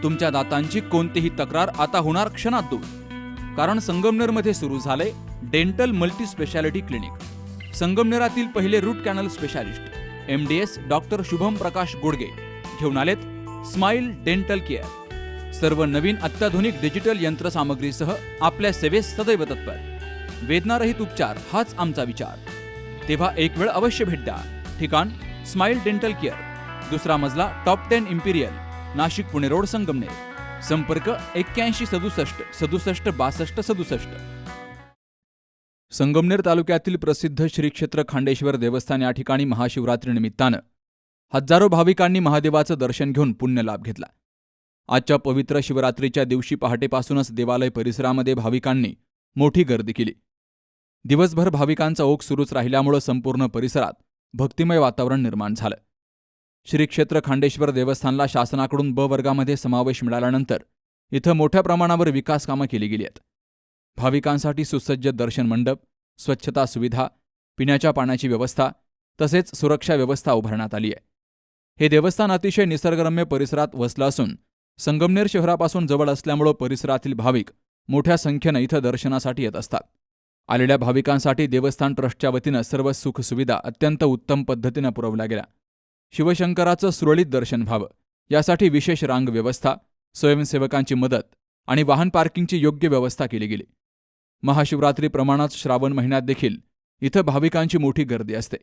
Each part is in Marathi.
तुमच्या दातांची कोणतीही तक्रार आता होणार क्षणात दूर. कारण संगमनेरमध्ये सुरू झाले डेंटल मल्टी स्पेशालिटी क्लिनिक. संगमनेरातील पहिले root canal specialist MDS doctor Shubham Prakash Godge घेऊन आलेत स्माइल डेंटल केअर. सर्व नवीन अत्याधुनिक डिजिटल यंत्रसामग्रीसह आपल्या सेवेस सदैव तत्पर. वेदनारहित उपचार हाच आमचा विचार. तेव्हा एक वेळ अवश्य भेट द्या. ठिकाण स्माइल डेंटल केअर, दुसरा मजला, top 10 Imperial, Nashik Pune road, Sangamner. संपर्क 81 67 67 62 67. संगमनेर तालुक्यातील प्रसिद्ध श्री क्षेत्र खांडेश्वर देवस्थान या ठिकाणी महाशिवरात्रीनिमित्तानं हजारो भाविकांनी महादेवाचं दर्शन घेऊन पुण्यलाभ घेतला. आजच्या पवित्र शिवरात्रीच्या दिवशी पहाटेपासूनच देवालय परिसरामध्ये भाविकांनी मोठी गर्दी केली. दिवसभर भाविकांचा ओघ सुरूच राहिल्यामुळे संपूर्ण परिसरात भक्तिमय वातावरण निर्माण झालं. श्री क्षेत्र खांडेश्वर देवस्थानला शासनाकडून ब वर्गामध्ये समावेश मिळाल्यानंतर इथं मोठ्या प्रमाणावर विकास कामं केली गेली आहेत. भाविकांसाठी सुसज्ज दर्शन मंडप, स्वच्छता सुविधा, पिण्याच्या पाण्याची व्यवस्था तसेच सुरक्षा व्यवस्था उभारण्यात आली आहे. हे देवस्थान अतिशय निसर्गरम्य परिसरात वसलं असून संगमनेर शहरापासून जवळ असल्यामुळे परिसरातील भाविक मोठ्या संख्येनं इथं दर्शनासाठी येत असतात. आलेल्या भाविकांसाठी देवस्थान ट्रस्टच्या वतीनं सर्व सुखसुविधा अत्यंत उत्तम पद्धतीनं पुरवल्या गेल्या. शिवशंकराचं सुरळीत दर्शन व्हावं यासाठी विशेष रांग व्यवस्था, स्वयंसेवकांची मदत आणि वाहन पार्किंगची योग्य व्यवस्था केली गेली. महाशिवरात्रीप्रमाणेच श्रावण महिन्यात देखील इथं भाविकांची मोठी गर्दी असते.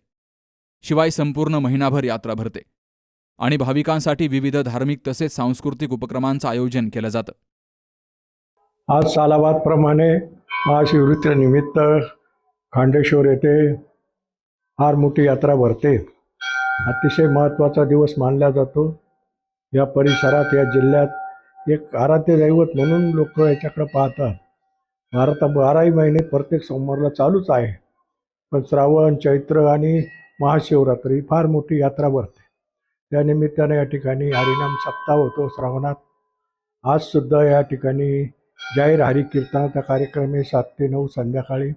शिवाय संपूर्ण महिनाभर यात्रा भरते आणि भाविकांसाठी विविध धार्मिक तसेच सांस्कृतिक उपक्रमांचं आयोजन केलं जातं. आज सालाबादप्रमाणे महाशिवरात्रीनिमित्त खांडेश्वर येथे फार मोठी यात्रा भरते. अतिशय महत्त्वाचा दिवस मानला जातो. या परिसरात, या जिल्ह्यात एक आराध्य दैवत म्हणून लोक याच्याकडे पाहतात. 12ही महिने प्रत्येक सोमवारला चालूच आहे, पण श्रावण, चैत्र आणि महाशिवरात्री फार मोठी यात्रा भरते. त्यानिमित्ताने या ठिकाणी हरिनाम सप्ताह होतो श्रावणात. आजसुद्धा या ठिकाणी जाहीर हरिकीर्तनाचा कार्यक्रम आहे 7 ते 9 संध्याकाळी.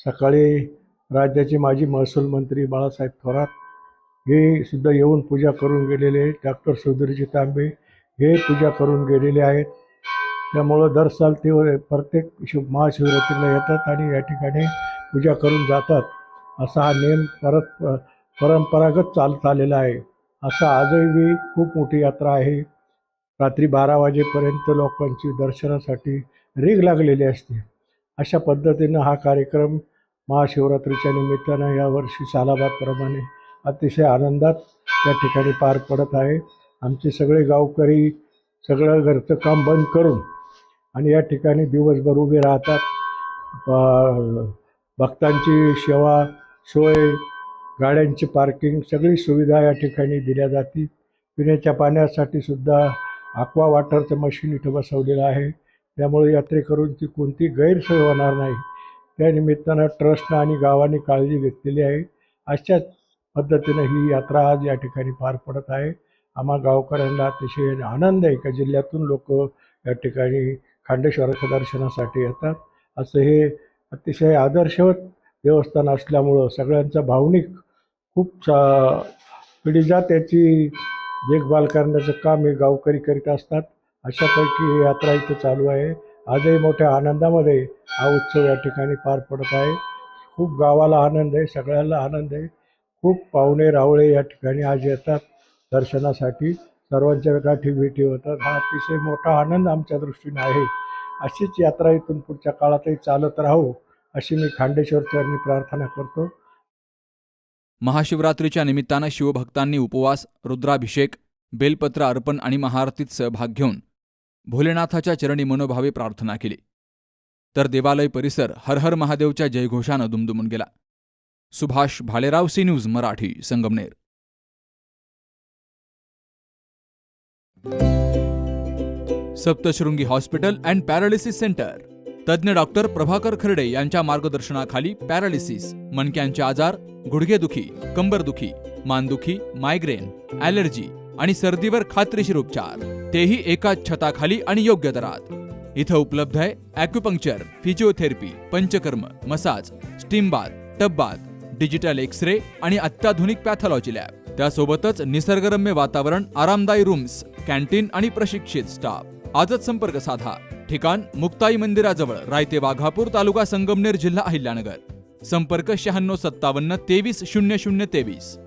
सकाळी राज्याचे माजी महसूल मंत्री बाळासाहेब थोरात हे सुद्धा येऊन पूजा करून गेलेले आहेत. डॉक्टर सुधीरजी तांबे हे पूजा करून गेलेले आहेत. त्यामुळं दर साल ते प्रत्येक महाशिवरात्रीला येतात आणि या ठिकाणी पूजा करून जातात. असा हा नेम परंपरागत चालत आलेला आहे. असा आजही खूप मोठी यात्रा आहे. रात्री 12 वाजेपर्यंत लोकांची दर्शनासाठी रीघ लागलेली असते. अशा पद्धतीनं हा कार्यक्रम महाशिवरात्रीच्या निमित्तानं यावर्षी सालाबादप्रमाणे अतिशय आनंदात या ठिकाणी पार पडत आहे. आमचे सगळे गावकरी सगळं घरचं काम बंद करून आणि या ठिकाणी दिवसभर उभे राहतात. भक्तांची सेवा, सोय, गाड्यांची पार्किंग सगळी सुविधा या ठिकाणी दिल्या जाते. पिण्याच्या पाण्यासाठी सुद्धा aqua वॉटरचं मशीन इथं बसवलेलं आहे. त्यामुळे यात्रेकरूंची कोणती गैरसोय होणार नाही. त्या निमित्तानं ट्रस्टनं आणि गावाने काळजी घेतलेली आहे. अशाच पद्धतीनं ही यात्रा आज या ठिकाणी पार पडत आहे. आम्हा गावकऱ्यांना अतिशय आनंद आहे का जिल्ह्यातून लोक या ठिकाणी खांडेश्वराच्या दर्शनासाठी येतात. असं हे अतिशय आदर्शवत देवस्थान असल्यामुळं सगळ्यांचा भावनिक खूप पिढीजात याची देखभाल करण्याचं काम हे गावकरी करीत असतात. अशापैकी ही यात्रा इथं चालू आहे. आजही मोठ्या आनंदामध्ये हा उत्सव या ठिकाणी पार पडत आहे. खूप गावाला आनंद आहे, सगळ्यांना आनंद आहे. खूप पाहुणे रावळे या ठिकाणी आज येतात दर्शनासाठी. सर्वांच्या गाठी भेटी होतात. हा अतिशय मोठा आनंद आमच्या दृष्टीने आहे. अशीच यात्रा इथून पुढच्या काळातही चालत राहू अशी मी खांडेश्वर चरणी प्रार्थना करतो. महाशिवरात्रीच्या निमित्तानं शिवभक्तांनी उपवास, रुद्राभिषेक, बेलपत्र अर्पण आणि महाआरतीत सहभाग घेऊन भोलेनाथाच्या चरणी मनोभावे प्रार्थना केली. तर देवालय परिसर हर हर महादेवच्या जयघोषानं दुमदुमून गेला. Subhash Bhalerao, C news Marathi, Sangamner. Saptashrungi hospital and paralysis centre. तज्ज्ञ डॉक्टर प्रभाकर खर्डे यांच्या मार्गदर्शनाखाली पॅरालिसिस, मणक्यांचे आजार, गुडघेदुखी, कंबरदुखी, मानदुखी, मायग्रेन, ॲलर्जी आणि सर्दीवर खात्रीशीर उपचार, तेही एकाच छताखाली आणि योग्य दरात. इथं उपलब्ध आहे acupuncture, physiotherapy, panchakarma, massage, steam bath, tub bath, digital X-ray आणि अत्याधुनिक पॅथॉलॉजी लॅब. त्यासोबतच निसर्गरम्य वातावरण, आरामदायी रूम्स, कॅन्टीन आणि प्रशिक्षित स्टाफ। आजच संपर्क साधा। ठिकाण मुक्ताई मंदिराजवळ, रायते वाघापूर, तालुका संगमनेर, जिल्हा अहिल्यानगर। संपर्क 9657 23 0023।